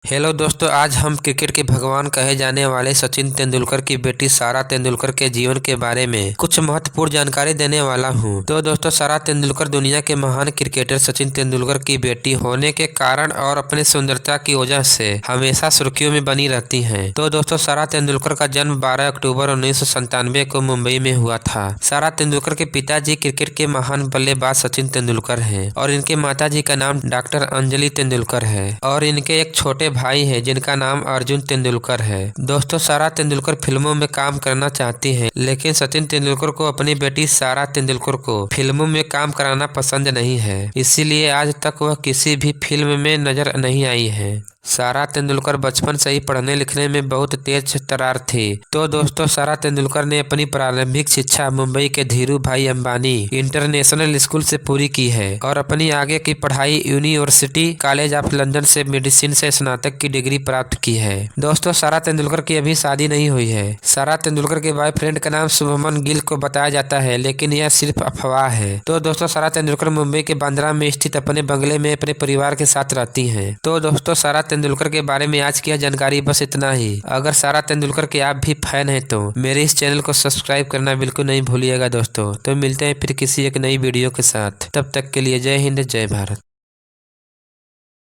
Hello दोस्तों, आज हम क्रिकेट के भगवान कहे जाने वाले सचिन तेंदुलकर की बेटी सारा तेंदुलकर के जीवन के बारे में कुछ महत्वपूर्ण जानकारी देने वाला हूं। तो दोस्तों, सारा तेंदुलकर दुनिया के महान क्रिकेटर सचिन तेंदुलकर की बेटी होने के कारण और अपने सुंदरता की वजह से हमेशा सुर्खियों में बनी रहती हैं। तो दोस्तों, सारा तेंदुलकर का जन्म 12 अक्टूबर 1997 को मुंबई में हुआ था। सारा तेंदुलकर के पिताजी क्रिकेट के महान बल्लेबाज सचिन तेंदुलकर है और इनके माताजी का नाम डॉक्टर अंजलि तेंदुलकर है और इनके एक छोटे भाई हैं जिनका नाम अर्जुन तेंदुलकर है। दोस्तों, सारा तेंदुलकर फिल्मों में काम करना चाहती हैं, लेकिन सचिन तेंदुलकर को अपनी बेटी सारा तेंदुलकर को फिल्मों में काम कराना पसंद नहीं है, इसीलिए आज तक वह किसी भी फिल्म में नजर नहीं आई है। सारा तेंदुलकर बचपन से ही पढ़ने लिखने में बहुत तेज तर्रार थी। तो दोस्तों, सारा तेंदुलकर ने अपनी प्रारंभिक शिक्षा मुंबई के धीरू भाई अंबानी इंटरनेशनल स्कूल से पूरी की है और अपनी आगे की पढ़ाई यूनिवर्सिटी कॉलेज ऑफ लंदन से मेडिसिन से स्नातक की डिग्री प्राप्त की है। दोस्तों, सारा तेंदुलकर की अभी शादी नहीं हुई है। सारा तेंदुलकर के बॉयफ्रेंड का नाम शुभमन गिल को बताया जाता है, लेकिन यह सिर्फ अफवाह है। तो दोस्तों, सारा तेंदुलकर मुंबई के बांद्रा में स्थित अपने बंगले में अपने परिवार के साथ रहती हैं। तो दोस्तों, सारा तेंदुलकर के बारे में आज की जानकारी बस इतना ही। अगर सारा तेंदुलकर के आप भी फैन हैं तो मेरे इस चैनल को सब्सक्राइब करना बिल्कुल नहीं भूलिएगा दोस्तों। तो मिलते हैं फिर किसी एक नई वीडियो के साथ। तब तक के लिए जय हिंद, जय भारत।